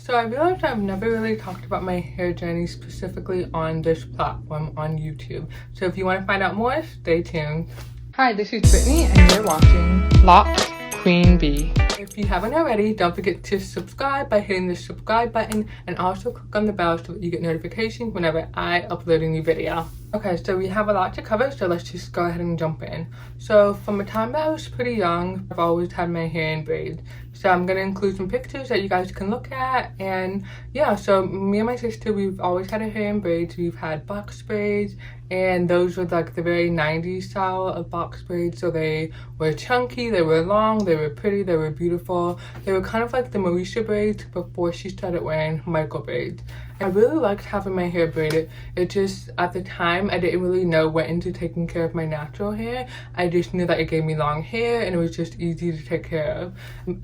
So I realized I've never really talked about my hair journey specifically on this platform on YouTube. So if you want to find out more, stay tuned. Hi, this is Brittany and you're watching Loc'd Queen Bee. If you haven't already, don't forget to subscribe by hitting the subscribe button and also click on the bell so that you get notifications whenever I upload a new video. Okay, so we have a lot to cover, so let's just go ahead and jump in. So from the time that I was pretty young, I've always had my hair in braids. So I'm going to include some pictures that you guys can look at. And yeah, so me and my sister, we've always had our hair in braids. We've had box braids, and those were like the very 90s style of box braids. So they were chunky, they were long, they were pretty, they were beautiful. They were kind of like the Marisha braids before she started wearing micro braids. I really liked having my hair braided. It just, at the time, I didn't really know what into taking care of my natural hair. I just knew that it gave me long hair and it was just easy to take care of.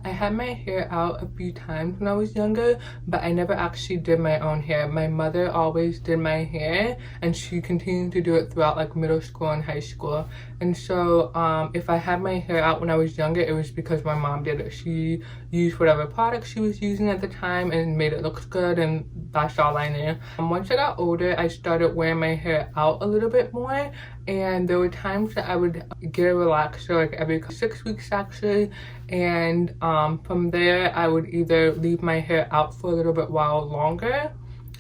I had my hair out a few times when I was younger, but I never actually did my own hair. My mother always did my hair, and she continued to do it throughout like middle school and high school. And so if I had my hair out when I was younger, it was because my mom did it. She used whatever product she was using at the time and made it look good, and that's all I knew. Once I got older, I started wearing my hair out a little bit more, and there were times that I would get a relaxer like every 6 weeks actually, and from there I would either leave my hair out for a little bit while longer,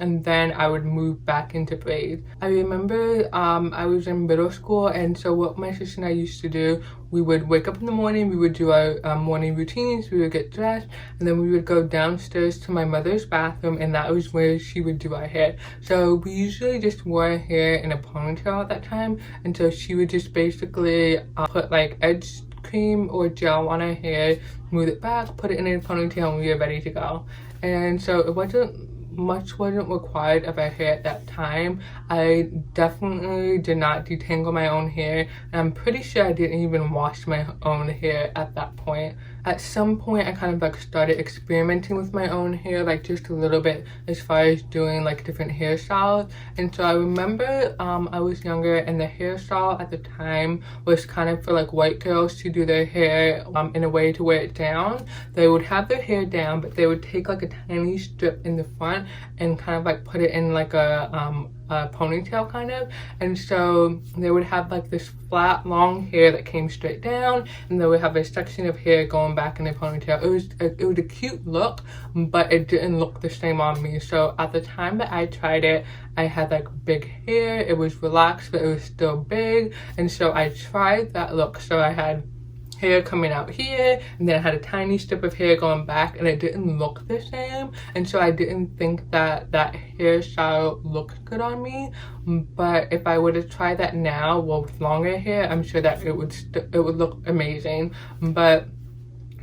and then I would move back into braids. I remember I was in middle school, and so what my sister and I used to do, we would wake up in the morning, we would do our morning routines, we would get dressed, and then we would go downstairs to my mother's bathroom, and that was where she would do our hair. So we usually just wore our hair in a ponytail at that time, and so she would just basically put like edge cream or gel on our hair, smooth it back, put it in a ponytail, and we were ready to go. And so it wasn't required of our hair at that time. I definitely did not detangle my own hair, and I'm pretty sure I didn't even wash my own hair at that point. At some point I kind of like started experimenting with my own hair, like just a little bit, as far as doing like different hairstyles. And so I remember I was younger, and the hairstyle at the time was kind of for like white girls to do their hair in a way to wear it down. They would have their hair down, but they would take like a tiny strip in the front and kind of like put it in like a ponytail kind of, and so they would have like this flat long hair that came straight down, and they would have a section of hair going back in a ponytail. It was a cute look, but it didn't look the same on me. So at the time that I tried it, I had like big hair. It was relaxed, but it was still big, and so I tried that look. So I had hair coming out here, and then I had a tiny strip of hair going back, and it didn't look the same, and so I didn't think that that hairstyle looked good on me. But if I were to try that now, well, with longer hair, I'm sure that it would look amazing. But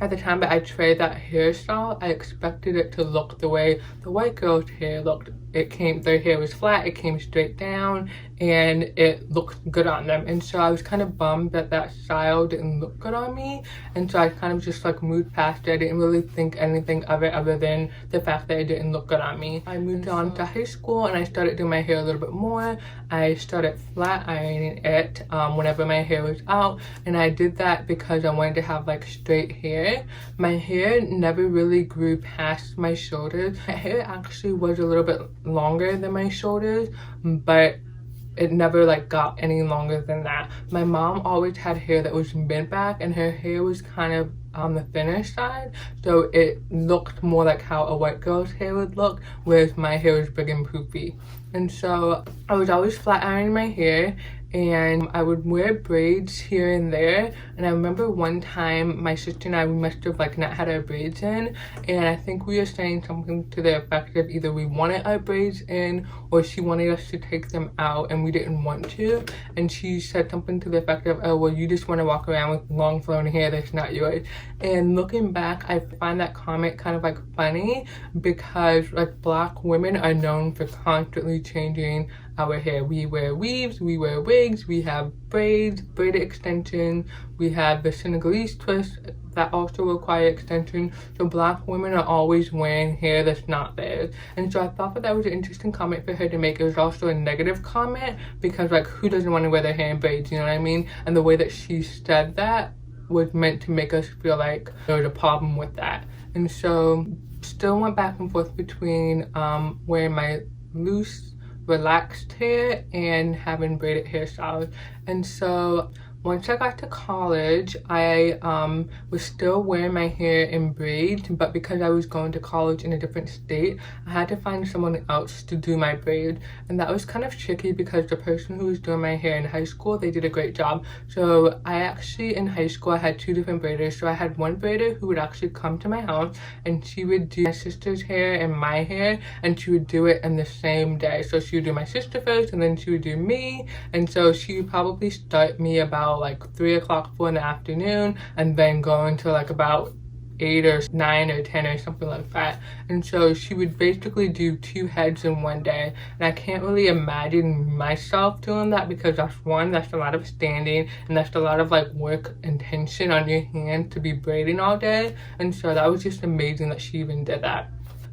at the time that I tried that hairstyle, I expected it to look the way the white girl's hair looked. Their hair was flat, it came straight down, and it looked good on them. And so I was kind of bummed that that style didn't look good on me, and so I kind of just like moved past it. I didn't really think anything of it other than the fact that it didn't look good on me. I moved on to high school, and I started doing my hair a little bit more. I started flat ironing it whenever my hair was out, and I did that because I wanted to have like straight hair. My hair never really grew past my shoulders. My hair actually was a little bit longer than my shoulders, but it never like got any longer than that. My mom always had hair that was mid back, and her hair was kind of on the thinner side, so it looked more like how a white girl's hair would look, whereas my hair was big and poofy. And so I was always flat ironing my hair, and I would wear braids here and there. And I remember one time my sister and I, we must have like not had our braids in, and I think we were saying something to the effect of either we wanted our braids in or she wanted us to take them out and we didn't want to. And she said something to the effect of, oh well, you just want to walk around with long flowing hair that's not yours. And looking back, I find that comment kind of like funny, because like Black women are known for constantly changing our hair. We wear weaves, we wear wigs, we have braids, braided extensions, we have the Senegalese twist that also require extension. So Black women are always wearing hair that's not theirs. And so I thought that was an interesting comment for her to make. It was also a negative comment, because like, who doesn't want to wear their hair in braids, you know what I mean? And the way that she said that was meant to make us feel like there was a problem with that. And so still went back and forth between wearing my loose relaxed hair and having braided hairstyles. And so once I got to college, I was still wearing my hair in braids, but because I was going to college in a different state, I had to find someone else to do my braids. And that was kind of tricky because the person who was doing my hair in high school, they did a great job. So I actually, in high school, I had two different braiders. So I had one braider who would actually come to my house and she would do my sister's hair and my hair, and she would do it in the same day. So she would do my sister first and then she would do me. And so she would probably start me about like 3 o'clock, 4 in the afternoon, and then go until like about 8 or 9 or 10 or something like that. And so she would basically do 2 heads in one day, and I can't really imagine myself doing that because that's a lot of standing, and that's a lot of like work and tension on your hand to be braiding all day. And so that was just amazing that she even did that.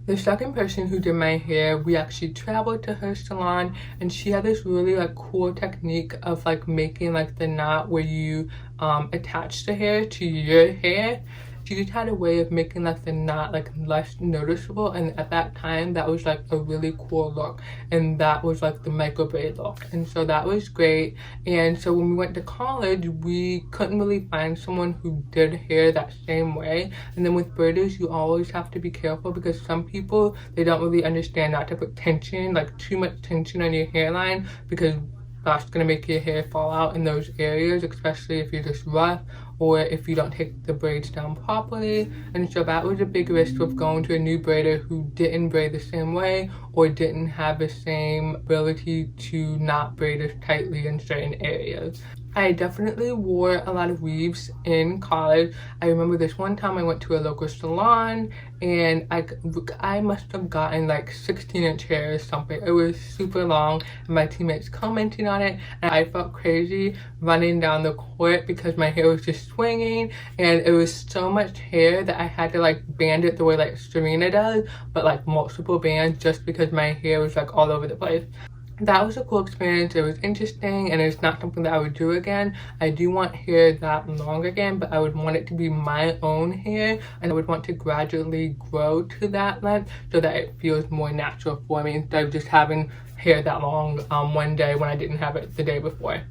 The second person who did my hair, we actually traveled to her salon, and she had this really like cool technique of like making like the knot where you attach the hair to your hair. She just had a way of making like the knot like less noticeable, and at that time that was like a really cool look, and that was like the micro braid look. And so that was great. And so when we went to college, we couldn't really find someone who did hair that same way. And then with braiders, you always have to be careful because some people, they don't really understand not to put tension, like too much tension on your hairline, because that's gonna make your hair fall out in those areas, especially if you're just rough or if you don't take the braids down properly. And so that was a big risk of going to a new braider who didn't braid the same way or didn't have the same ability to not braid as tightly in certain areas. I definitely wore a lot of weaves in college. I remember this one time I went to a local salon and I must have gotten like 16-inch hair or something. It was super long, and my teammates commented on it, and I felt crazy running down the court because my hair was just swinging, and it was so much hair that I had to like band it the way like Serena does, but like multiple bands, just because my hair was like all over the place. That was a cool experience. It was interesting, and it's not something that I would do again. I do want hair that long again, but I would want it to be my own hair, and I would want to gradually grow to that length so that it feels more natural for me instead of just having hair that long one day when I didn't have it the day before.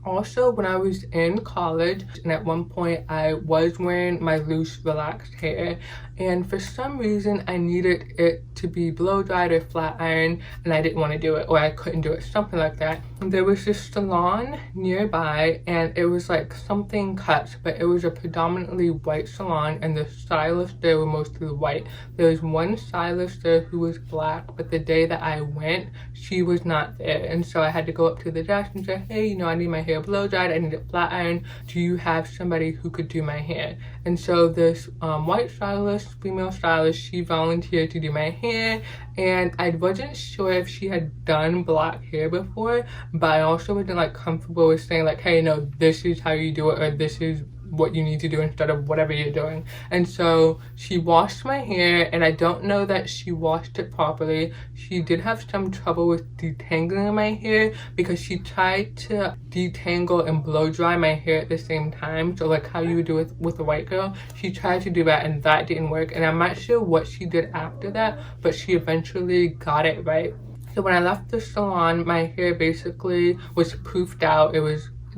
Also, when I was in college, and at one point I was wearing my loose relaxed hair, and for some reason I needed it to be blow dried or flat ironed, and I didn't want to do it, or I couldn't do it, something like that. And there was this salon nearby, and it was like something cuts, but it was a predominantly white salon, and the stylists there were mostly white. There was one stylist there who was black, but the day that I went, she was not there. And so I had to go up to the desk and say, hey, you know, I need my hair blow dried, I need it flat ironed. Do you have somebody who could do my hair? And so this white stylist, female stylist, she volunteered to do my hair, and I wasn't sure if she had done black hair before, but I also wasn't like comfortable with saying like, hey, no, this is how you do it, or this is what you need to do instead of whatever you're doing. And so she washed my hair, and I don't know that she washed it properly. She did have some trouble with detangling my hair because she tried to detangle and blow dry my hair at the same time. So like how you would do it with a white girl, she tried to do that, and that didn't work. And I'm not sure what she did after that, but she eventually got it right. So when I left the salon, my hair basically was poofed out.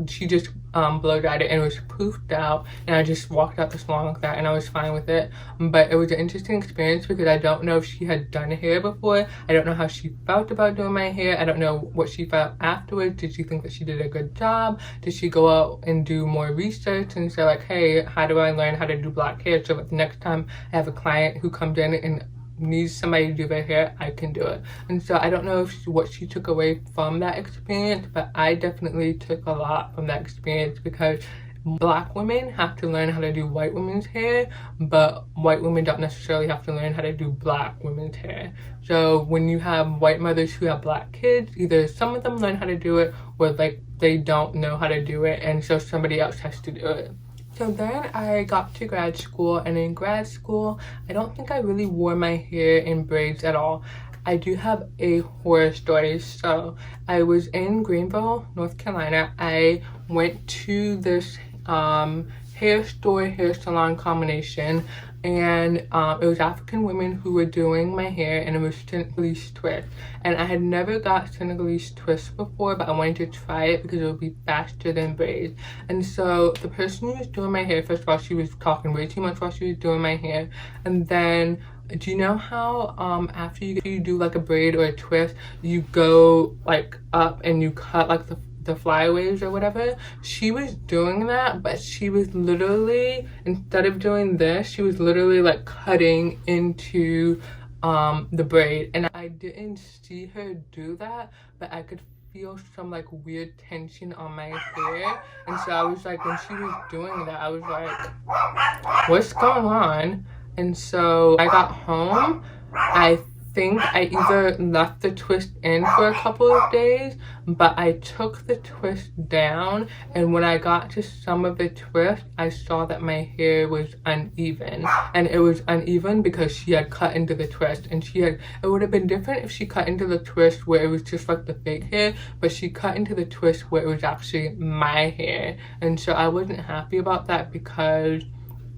She just blow dried it, and it was poofed out, and I just walked out the salon like that, and I was fine with it. But it was an interesting experience because I don't know if she had done hair before. I don't know how she felt about doing my hair. I don't know what she felt afterwards. Did she think that she did a good job? Did she go out and do more research and say like, hey, how do I learn how to do black hair so that the next time I have a client who comes in and needs somebody to do their hair, I can do it? And so I don't know what she took away from that experience, but I definitely took a lot from that experience because Black women have to learn how to do white women's hair, but white women don't necessarily have to learn how to do Black women's hair. So when you have white mothers who have Black kids, either some of them learn how to do it, or like they don't know how to do it, and so somebody else has to do it. So then I got to grad school, and in grad school, I don't think I really wore my hair in braids at all. I do have a horror story. So I was in Greenville, North Carolina. I went to this hair store, hair salon combination. and it was African women who were doing my hair, and it was Senegalese twist. And I had never got Senegalese twist before, but I wanted to try it because it would be faster than braids. And so the person who was doing my hair, first of all, she was talking way too much while she was doing my hair. And then, do you know how after you do like a braid or a twist, you go like up and you cut like the flyaways or whatever? She was doing that, but she was literally, instead of doing this, she was literally like cutting into the braid, and I didn't see her do that, but I could feel some like weird tension on my hair. And so I was like, when she was doing that, I was like, what's going on? And so I got home, I think I either left the twist in for a couple of days, but I took the twist down, and when I got to some of the twist, I saw that my hair was uneven. And it was uneven because she had cut into the twist, and it would have been different if she cut into the twist where it was just like the fake hair, but she cut into the twist where it was actually my hair. And so I wasn't happy about that because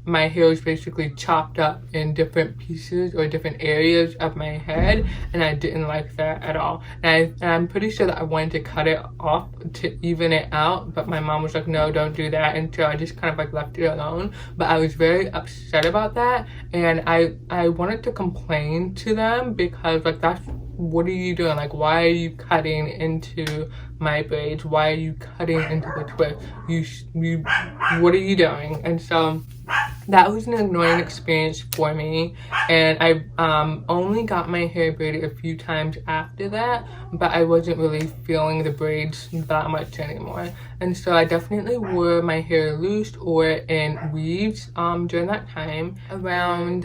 my hair was basically chopped up in different pieces or different areas of my head, and I didn't like that at all. And I'm pretty sure that I wanted to cut it off to even it out, but my mom was like, no, don't do that. And so I just kind of like left it alone. But I was very upset about that, and I wanted to complain to them because like, what are you doing? Like, why are you cutting into my braids? Why are you cutting into the twist? What are you doing? And so that was an annoying experience for me, and I only got my hair braided a few times after that, but I wasn't really feeling the braids that much anymore. And so I definitely wore my hair loose or in weaves during that time. Around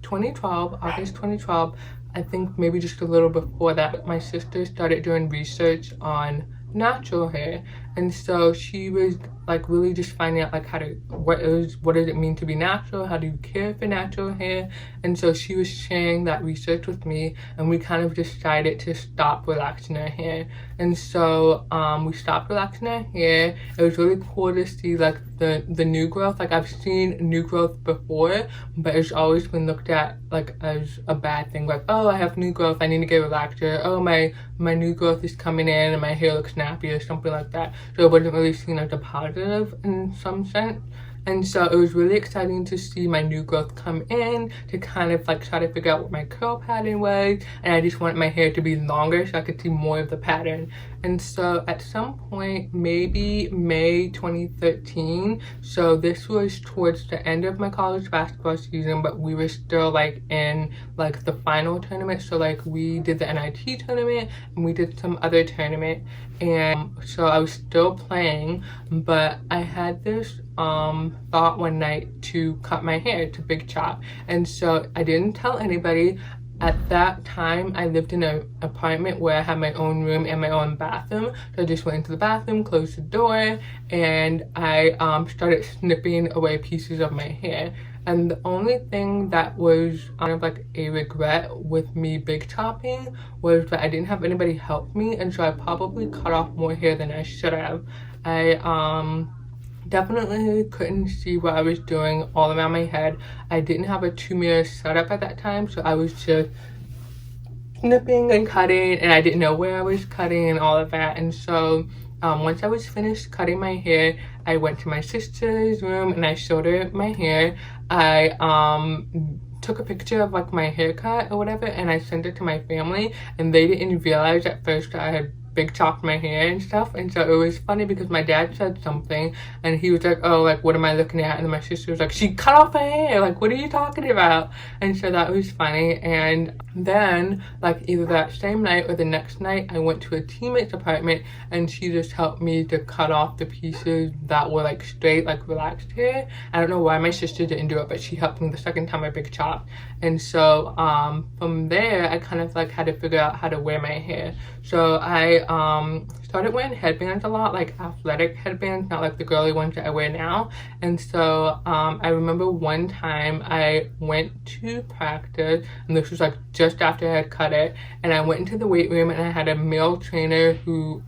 2012, August 2012, I think maybe just a little before that, my sister started doing research on natural hair, and so she was like really just finding out like what does it mean to be natural, how do you care for natural hair. And so she was sharing that research with me, and we kind of decided to stop relaxing our hair. And so we stopped relaxing our hair. It was really cool to see like the new growth. Like, I've seen new growth before, but it's always been looked at like as a bad thing, like, oh, I have new growth, I need to get relaxed, or oh, my new growth is coming in and my hair looks snappy or something like that. So it wasn't really seen as a positive in some sense. And so it was really exciting to see my new growth come in, to kind of like try to figure out what my curl pattern was. And I just wanted my hair to be longer so I could see more of the pattern. And so at some point, maybe May 2013, so this was towards the end of my college basketball season, but we were still like in like the final tournament. So like we did the NIT tournament and we did some other tournament. And so I was still playing, but I had this thought one night to cut my hair, to big chop. And so I didn't tell anybody. At that time, I lived in an apartment where I had my own room and my own bathroom. So I just went into the bathroom, closed the door, and I started snipping away pieces of my hair. And the only thing that was kind of like a regret with me big chopping was that I didn't have anybody help me, and so I probably cut off more hair than I should have. I definitely couldn't see what I was doing all around my head. I didn't have a 2-mirror setup at that time, so I was just snipping and cutting, and I didn't know where I was cutting and all of that. And so once I was finished cutting my hair, I went to my sister's room and I showed her my hair. I took a picture of like my haircut or whatever, and I sent it to my family, and they didn't realize at first that I had big chopped my hair and stuff. And so it was funny because my dad said something and he was like, oh, like, what am I looking at? And then my sister was like, she cut off my hair, like, what are you talking about? And so that was funny. And then like either that same night or the next night, I went to a teammate's apartment and she just helped me to cut off the pieces that were like straight, like relaxed hair. I don't know why my sister didn't do it, but she helped me the second time I big chopped. And so from there, I kind of like had to figure out how to wear my hair. So I started wearing headbands a lot, like athletic headbands, not like the girly ones that I wear now. And so I remember one time I went to practice, and this was like just after I had cut it, and I went into the weight room and I had a male trainer who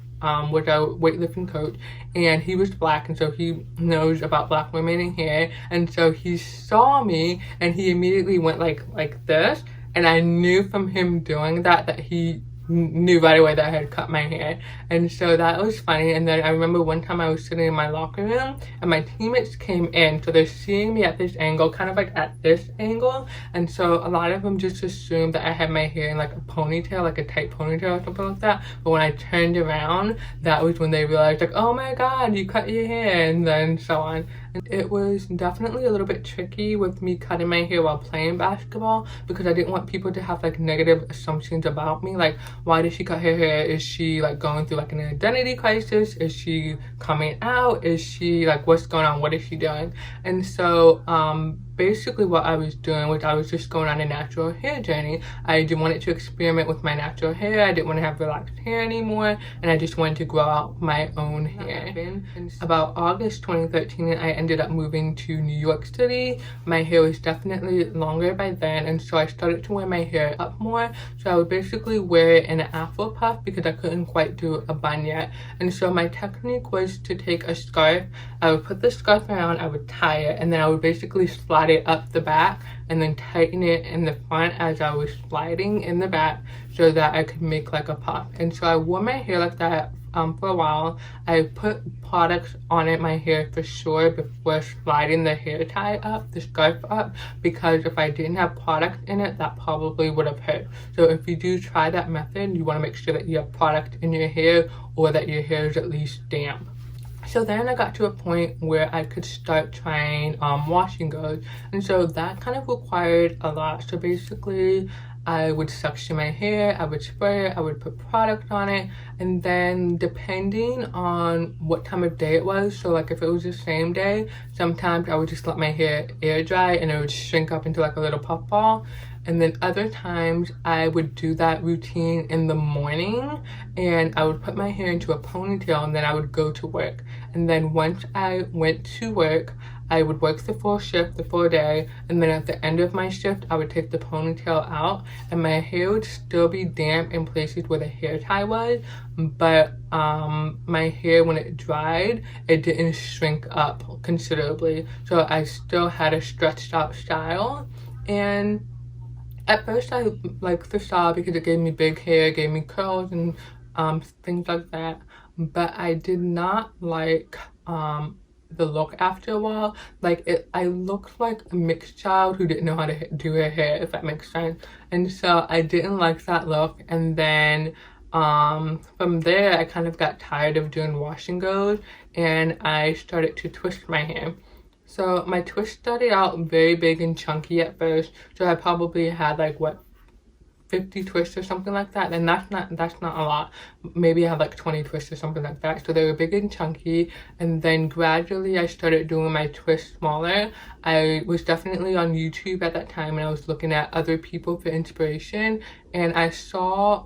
was our weightlifting coach, and he was black, and so he knows about black women in hair. And so he saw me and he immediately went like this, and I knew from him doing that he knew right away that I had cut my hair. And so that was funny. And then I remember one time I was sitting in my locker room and my teammates came in, so they're seeing me at this angle, kind of like at this angle, and so a lot of them just assumed that I had my hair in like a ponytail, like a tight ponytail or something like that. But when I turned around, that was when they realized, like, oh my god, you cut your hair, and then so on. And it was definitely a little bit tricky with me cutting my hair while playing basketball, because I didn't want people to have like negative assumptions about me, like, why did she cut her hair? Is she like going through like an identity crisis? Is she coming out? Is she like, what's going on? What is she doing? And so basically what I was doing was I was just going on a natural hair journey. I didn't want to experiment with my natural hair. I didn't want to have relaxed hair anymore, and I just wanted to grow out my own hair. About August 2013, I ended up moving to New York City. My hair was definitely longer by then, and so I started to wear my hair up more. So I would basically wear it in an afro puff because I couldn't quite do a bun yet. And so my technique was to take a scarf. I would put the scarf around, I would tie it, and then I would basically slide it up the back and then tighten it in the front as I was sliding in the back so that I could make like a puff. And so I wore my hair like that for a while. I put products on it, my hair for sure, before sliding the hair tie up, the scarf up, because if I didn't have product in it, that probably would have hurt. So if you do try that method, you want to make sure that you have product in your hair or that your hair is at least damp. So then I got to a point where I could start trying wash and goes, and so that kind of required a lot. So basically I would suction my hair, I would spray it, I would put product on it, and then depending on what time of day it was, so like if it was the same day, sometimes I would just let my hair air dry and it would shrink up into like a little puff ball. And then other times I would do that routine in the morning, and I would put my hair into a ponytail, and then I would go to work. And then once I went to work, I would work the full shift, the full day, and then at the end of my shift, I would take the ponytail out, and my hair would still be damp in places where the hair tie was, but my hair, when it dried, it didn't shrink up considerably. So I still had a stretched out style. And at first I liked the style because it gave me big hair, gave me curls and things like that, but I did not like the look after a while. Like I looked like a mixed child who didn't know how to do her hair, if that makes sense. And so I didn't like that look. And then from there I kind of got tired of doing wash and goes, and I started to twist my hair. So my twist started out very big and chunky at first, so I probably had like, what, 50 twists or something like that, and that's not a lot. Maybe I had like 20 twists or something like that. So they were big and chunky, and then gradually I started doing my twists smaller. I was definitely on YouTube at that time, and I was looking at other people for inspiration, and I saw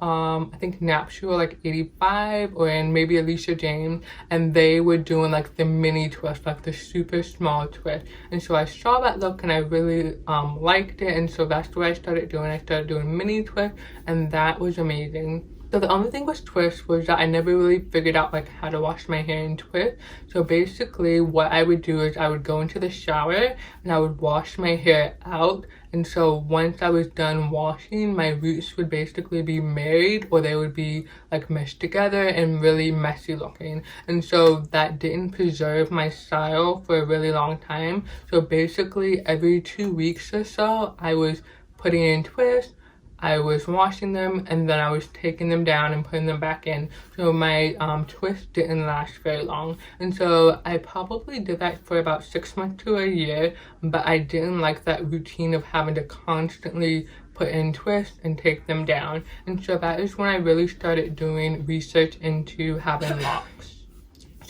I think Napsure like 85 and maybe Alicia James, and they were doing like the mini twist, like the super small twist. And so I saw that look and I really liked it, and so that's what I started doing. I started doing mini twist, and that was amazing. So the only thing with twists was that I never really figured out like how to wash my hair in twist. So basically what I would do is I would go into the shower and I would wash my hair out. And so once I was done washing, my roots would basically be married, or they would be like meshed together and really messy looking. And so that didn't preserve my style for a really long time. So basically every 2 weeks or so, I was putting in twists, I was washing them, and then I was taking them down and putting them back in. So my twist didn't last very long. And so I probably did that for about 6 months to a year, but I didn't like that routine of having to constantly put in twists and take them down. And so that is when I really started doing research into having locks.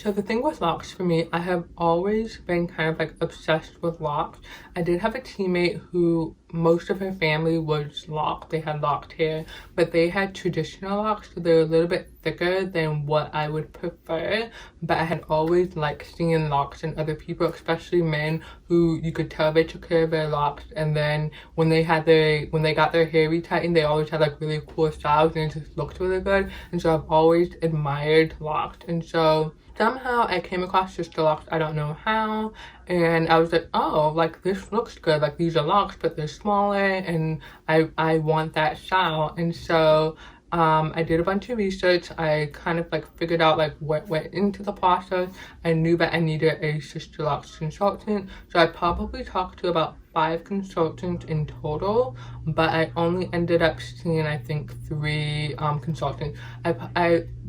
So the thing with locks for me, I have always been kind of like obsessed with locks. I did have a teammate who most of her family was locked. They had locked hair, but they had traditional locks, so they're a little bit thicker than what I would prefer. But I had always liked seeing locks in other people, especially men who you could tell they took care of their locks, and then when they got their hair retightened, they always had like really cool styles and it just looked really good. And so I've always admired locks, and so somehow I came across Sisterlocks, I don't know how, and I was like, oh, like this looks good, like these are locks but they're smaller and I want that style. And so I did a bunch of research. I kind of like figured out like what went into the process. I knew that I needed a Sisterlocks consultant, so I probably talked to about 5 consultants in total, but I only ended up seeing I think 3 consultants.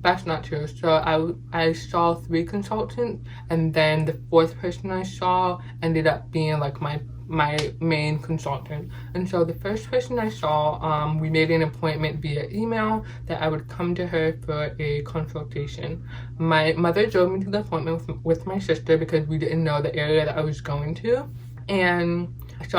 That's not true. So I saw 3 consultants, and then the 4th person I saw ended up being like my main consultant. And so the first person I saw, we made an appointment via email that I would come to her for a consultation. My mother drove me to the appointment with my sister because we didn't know the area that I was going to. And so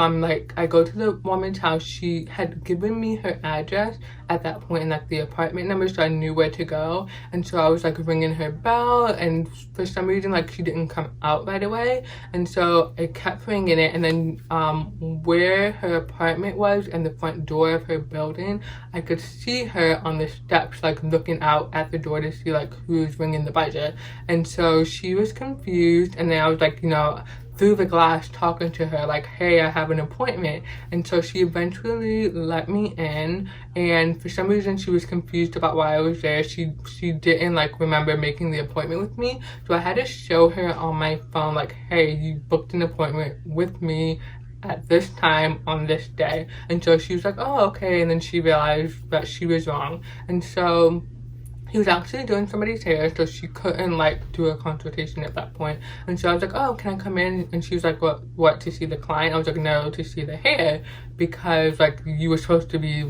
I go to the woman's house. She had given me her address at that point and like the apartment number, so I knew where to go. And so I was like ringing her bell, and for some reason like she didn't come out right away, and so I kept ringing it. And then where her apartment was and the front door of her building, I could see her on the steps like looking out at the door to see like who's ringing the buzzer. And so she was confused, and then I was like, you know, through the glass talking to her like, hey, I have an appointment. And so she eventually let me in, and for some reason she was confused about why I was there. She didn't like remember making the appointment with me, so I had to show her on my phone like, hey, you booked an appointment with me at this time on this day. And so she was like, oh, okay. And then she realized that she was wrong, and so he was actually doing somebody's hair, so she couldn't like do a consultation at that point. And so I was like, oh, can I come in? And she was like, what, to see the client? I was like, no, to see the hair, because like you were supposed to be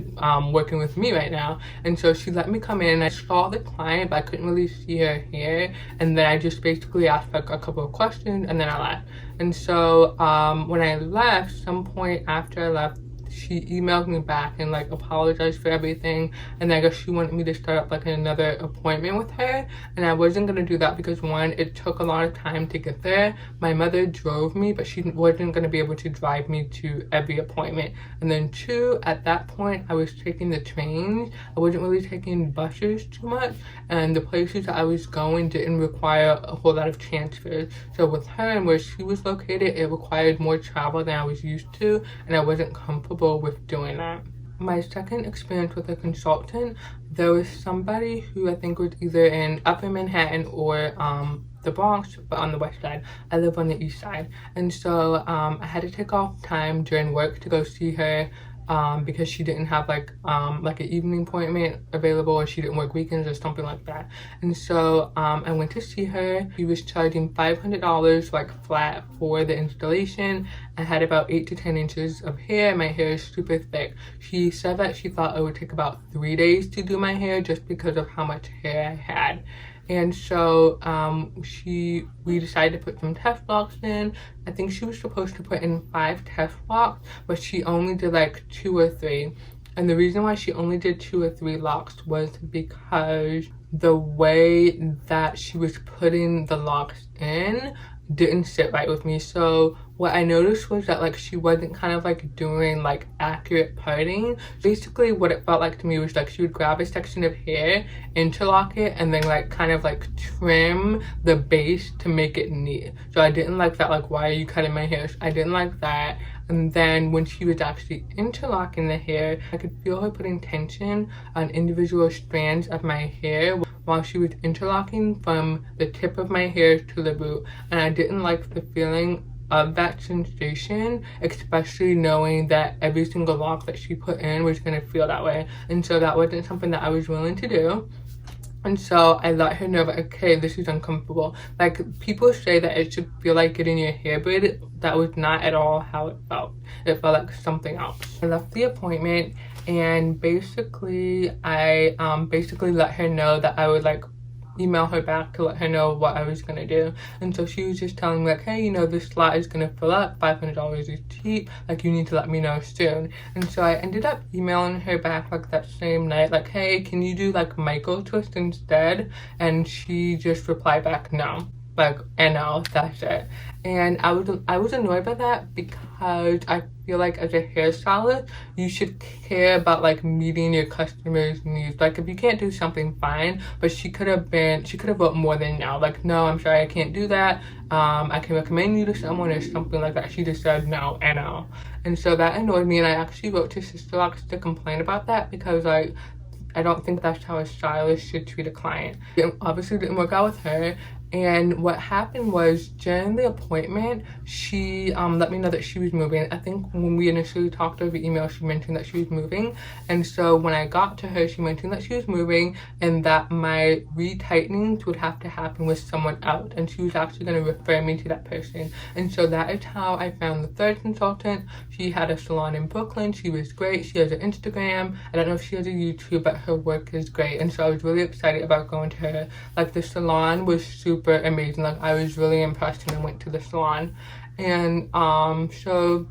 working with me right now. And so she let me come in. I saw the client, but I couldn't really see her hair. And then I just basically asked like a couple of questions, and then I left. And so when I left, some point after I left, she emailed me back and like apologized for everything, and I guess she wanted me to start up like another appointment with her, and I wasn't gonna do that because 1, it took a lot of time to get there. My mother drove me, but she wasn't gonna be able to drive me to every appointment. And then 2, at that point I was taking the trains. I wasn't really taking buses too much, and the places that I was going didn't require a whole lot of transfers. So with her and where she was located, it required more travel than I was used to, and I wasn't comfortable with doing that. My second experience with a consultant, there was somebody who I think was either in Upper Manhattan or the Bronx, but on the west side. I live on the east side, and so I had to take off time during work to go see her because she didn't have like an evening appointment available, or she didn't work weekends or something like that. And so I went to see her. She was charging $500 like flat for the installation. I had about 8 to 10 inches of hair. My hair is super thick. She said that she thought it would take about 3 days to do my hair just because of how much hair I had. And so we decided to put some test locks in. I think she was supposed to put in 5 test locks, but she only did like 2 or 3. And the reason why she only did 2 or 3 locks was because the way that she was putting the locks in didn't sit right with me. So what I noticed was that like she wasn't kind of like doing like accurate parting. Basically what it felt like to me was like she would grab a section of hair, interlock it, and then like kind of like trim the base to make it neat. So I didn't like that, like, why are you cutting my hair? I didn't like that. And then when she was actually interlocking the hair, I could feel her putting tension on individual strands of my hair while she was interlocking from the tip of my hair to the root. And I didn't like the feeling of that sensation, especially knowing that every single lock that she put in was going to feel that way. And so that wasn't something that I was willing to do. And so I let her know that, okay, this is uncomfortable. Like, people say that it should feel like getting your hair braided. That was not at all how it felt. It felt like something else. I left the appointment, and basically I let her know that I would like email her back to let her know what I was gonna do. And so she was just telling me like, hey, you know, this slot is gonna fill up, $500 is cheap, like you need to let me know soon. And so I ended up emailing her back like that same night, like, hey, can you do like micro twist instead? And she just replied back, no. Like, and no, that's it. And I was annoyed by that because I feel like as a hairstylist, you should care about like meeting your customers' needs. Like if you can't do something, fine, but she could have wrote more than no. Like, no, I'm sorry, I can't do that. I can recommend you to someone or something like that. She just said no and no. And so that annoyed me, and I actually wrote to Sisterlocks to complain about that because like, I don't think that's how a stylist should treat a client. It obviously didn't work out with her. And what happened was during the appointment, she let me know that she was moving. I think when we initially talked over email, she mentioned that she was moving. And so when I got to her, she mentioned that she was moving and that my retightenings would have to happen with someone else. And she was actually going to refer me to that person. And so that is how I found the third consultant. She had a salon in Brooklyn. She was great. She has an Instagram. I don't know if she has a YouTube, but her work is great. And so I was really excited about going to her. Like the salon was super amazing. Like I was really impressed when I went to the salon. And so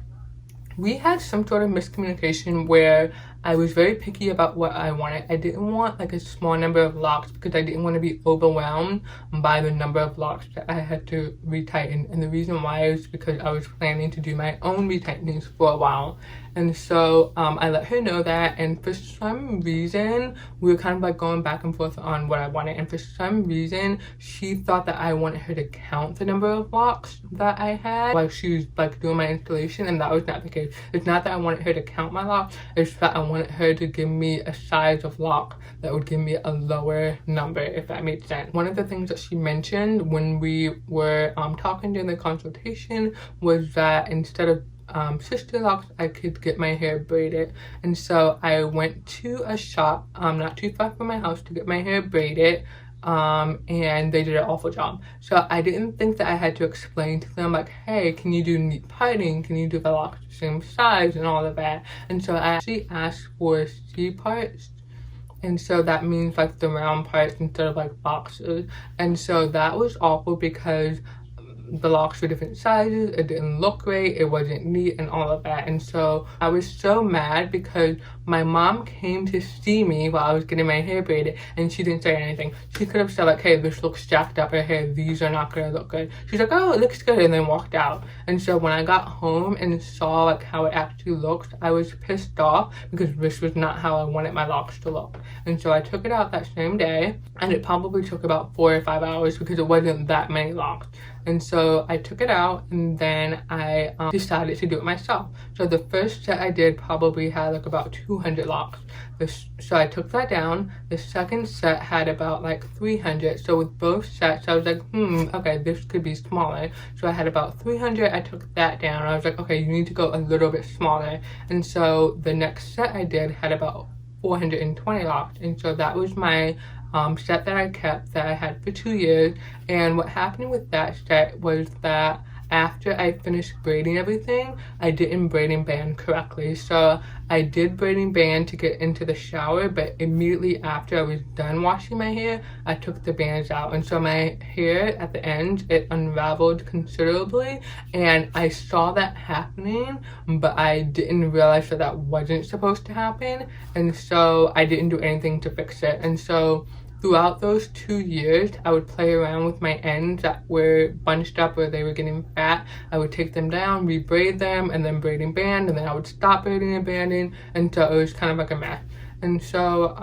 we had some sort of miscommunication where I was very picky about what I wanted. I didn't want like a small number of locks because I didn't want to be overwhelmed by the number of locks that I had to retighten. And the reason why is because I was planning to do my own retightenings for a while. And so I let her know that, and for some reason we were kind of like going back and forth on what I wanted, and for some reason she thought that I wanted her to count the number of locks that I had while she was like doing my installation, and that was not the case. It's not that I wanted her to count my locks, it's that I wanted her to give me a size of lock that would give me a lower number, if that made sense. One of the things that she mentioned when we were talking during the consultation was that instead of Sisterlocks, I could get my hair braided. And so I went to a shop not too far from my house to get my hair braided, and they did an awful job. So I didn't think that I had to explain to them like, hey, can you do neat parting, can you do the locks the same size and all of that. And so I actually asked for C parts, and so that means like the round parts instead of like boxes. And so that was awful because the locks were different sizes, it didn't look great, it wasn't neat and all of that. And so I was so mad because my mom came to see me while I was getting my hair braided and she didn't say anything. She could have said like, hey, this looks jacked up, her hair, these are not gonna look good. She's like, oh, it looks good, and then walked out. And so when I got home and saw like how it actually looked, I was pissed off because this was not how I wanted my locks to look. And so I took it out that same day, and it probably took about 4 or 5 hours because it wasn't that many locks. And so I took it out, and then I decided to do it myself. So the first set I did probably had like about 200 locks. So I took that down. The second set had about like 300. So with both sets, I was like, okay, this could be smaller. So I had about 300. I took that down. I was like, okay, you need to go a little bit smaller. And so the next set I did had about 420 locks. And so that was my set that I kept, that I had for 2 years. And what happened with that set was that after I finished braiding everything, I didn't braiding band correctly. So I did braiding band to get into the shower, but immediately after I was done washing my hair, I took the bands out. And so my hair at the end, it unraveled considerably, and I saw that happening, but I didn't realize that that wasn't supposed to happen. And so I didn't do anything to fix it. And so throughout those 2 years, I would play around with my ends that were bunched up or they were getting fat. I would take them down, re-braid them, and then braiding band, and then I would stop braiding and banding, and so it was kind of like a mess. And so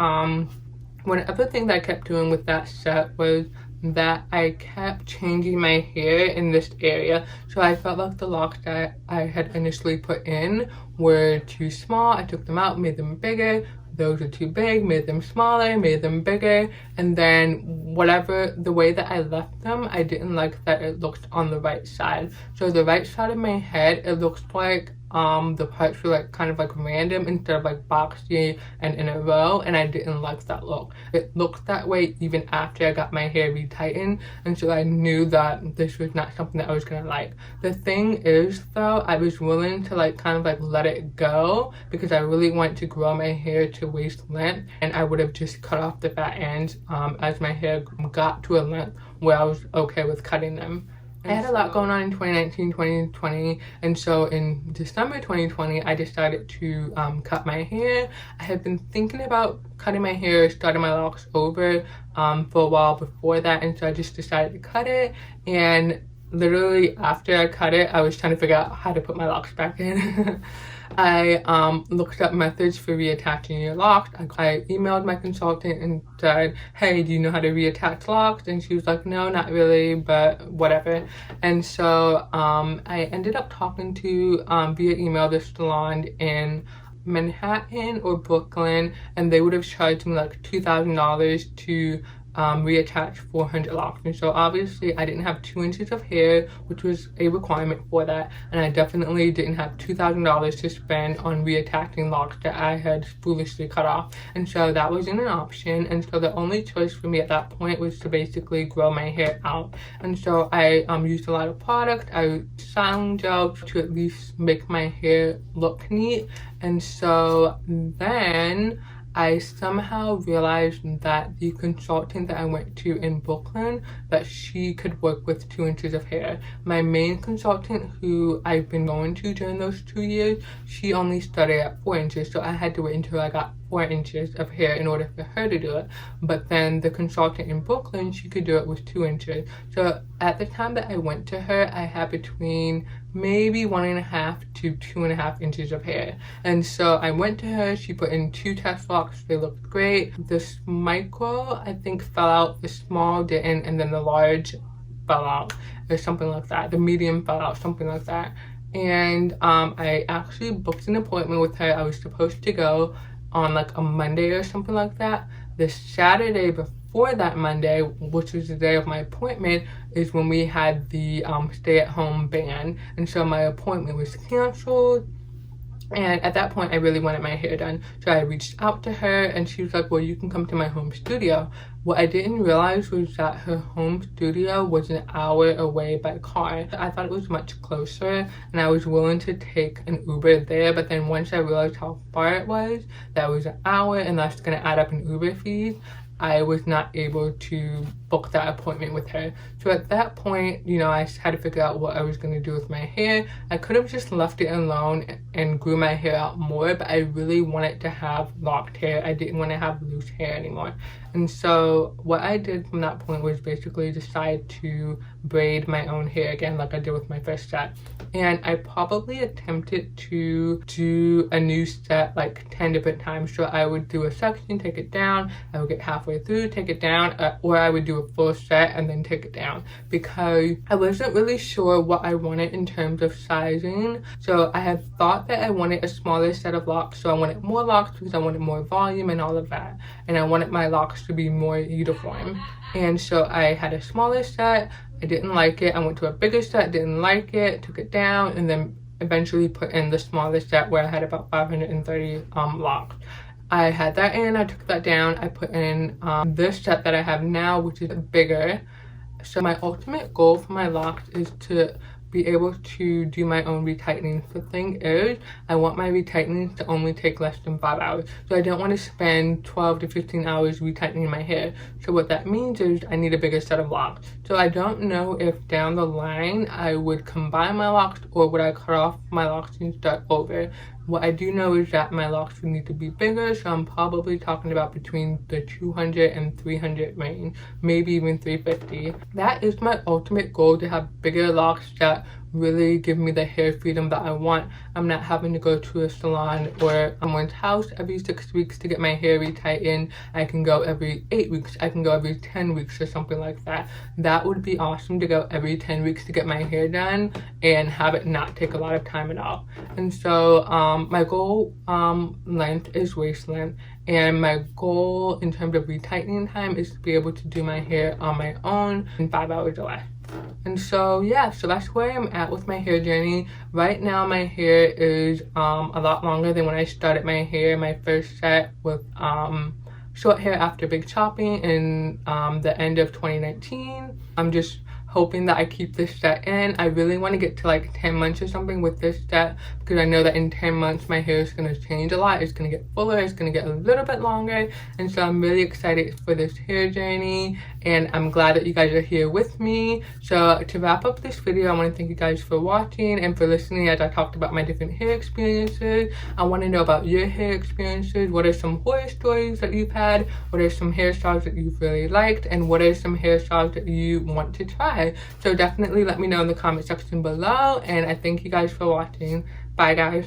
one other thing that I kept doing with that set was that I kept changing my hair in this area. So I felt like the locks that I had initially put in were too small. I took them out, made them bigger. Those are too big, made them smaller, made them bigger, and then whatever, the way that I left them, I didn't like that it looked on the right side. So the right side of my head, it looks like the parts were like kind of like random instead of like boxy and in a row, and I didn't like that look. It looked that way even after I got my hair retightened, and so I knew that this was not something that I was gonna like. The thing is though, I was willing to like kind of like let it go because I really want to grow my hair to waist length, and I would have just cut off the fat ends as my hair got to a length where I was okay with cutting them. I had a lot going on in 2019, 2020, and so in December 2020, I decided to cut my hair. I had been thinking about cutting my hair, starting my locks over for a while before that, and so I just decided to cut it. And literally after I cut it, I was trying to figure out how to put my locks back in. I looked up methods for reattaching your locks. I emailed my consultant and said, hey, do you know how to reattach locks? And she was like, no, not really, but whatever. And so I ended up talking to via email the salon in Manhattan or Brooklyn, and they would have charged me like $2,000 to reattach 400 locks. And so obviously I didn't have 2 inches of hair, which was a requirement for that, and I definitely didn't have $2,000 to spend on reattaching locks that I had foolishly cut off. And so that wasn't an option, and so the only choice for me at that point was to basically grow my hair out. And so I used a lot of product. I used styling gel to at least make my hair look neat. And so then I somehow realized that the consultant that I went to in Brooklyn, that she could work with 2 inches of hair. My main consultant, who I've been going to during those 2 years, she only started at 4 inches, so I had to wait until I got 4 inches of hair in order for her to do it. But then the consultant in Brooklyn, she could do it with 2 inches. So at the time that I went to her, I had between maybe 1.5 to 2.5 inches of hair. And so I went to her, she put in 2 test locks, they looked great. This micro, I think, fell out, the small didn't, and then the large fell out, or something like that. The medium fell out, something like that. And I actually booked an appointment with her. I was supposed to go on like a Monday or something like that. The Saturday before that Monday, which was the day of my appointment, is when we had the stay-at-home ban, and so my appointment was canceled. And at that point, I really wanted my hair done. So I reached out to her and she was like, well, you can come to my home studio. What I didn't realize was that her home studio was an hour away by car. I thought it was much closer, and I was willing to take an Uber there. But then once I realized how far it was, that was an hour and that's gonna add up in Uber fees, I was not able to book that appointment with her. So at that point, you know, I had to figure out what I was going to do with my hair. I could have just left it alone and grew my hair out more, but I really wanted to have locked hair. I didn't want to have loose hair anymore. And so what I did from that point was basically decide to braid my own hair again, like I did with my first set. And I probably attempted to do a new set like 10 different times. So I would do a section, take it down, I would get halfway through, take it down, or I would do a full set and then take it down, because I wasn't really sure what I wanted in terms of sizing. So I had thought that I wanted a smaller set of locks, so I wanted more locks because I wanted more volume and all of that, and I wanted my locks to be more uniform. And so I had a smaller set, I didn't like it, I went to a bigger set, didn't like it, took it down, and then eventually put in the smaller set where I had about 530 locks. I had that in, I took that down, I put in this set that I have now, which is bigger. So my ultimate goal for my locks is to be able to do my own retightening. The thing is, I want my retightening to only take less than 5 hours. So I don't want to spend 12 to 15 hours retightening my hair. So what that means is I need a bigger set of locks. So I don't know if down the line I would combine my locks or would I cut off my locks and start over. What I do know is that my locks would need to be bigger, so I'm probably talking about between the 200 and 300 range, maybe even 350. That is my ultimate goal, to have bigger locks that really give me the hair freedom that I want. I'm not having to go to a salon or someone's house every 6 weeks to get my hair retightened. I can go every 8 weeks, I can go every 10 weeks or something like that. That would be awesome, to go every 10 weeks to get my hair done and have it not take a lot of time at all. And so my goal length is waist length, and my goal in terms of retightening time is to be able to do my hair on my own in 5 hours or less. And so yeah, so that's where I'm at with my hair journey. Right now my hair is a lot longer than when I started my hair. My first set with short hair after big chopping in the end of 2019. I'm just hoping that I keep this set in. I really want to get to like 10 months or something with this set, because I know that in 10 months my hair is going to change a lot. It's going to get fuller, it's going to get a little bit longer, and so I'm really excited for this hair journey, and I'm glad that you guys are here with me. So to wrap up this video, I want to thank you guys for watching and for listening as I talked about my different hair experiences. I want to know about your hair experiences. What are some horror stories that you've had? What are some hairstyles that you've really liked? And what are some hairstyles that you want to try? So definitely let me know in the comment section below, and I thank you guys for watching. Bye guys.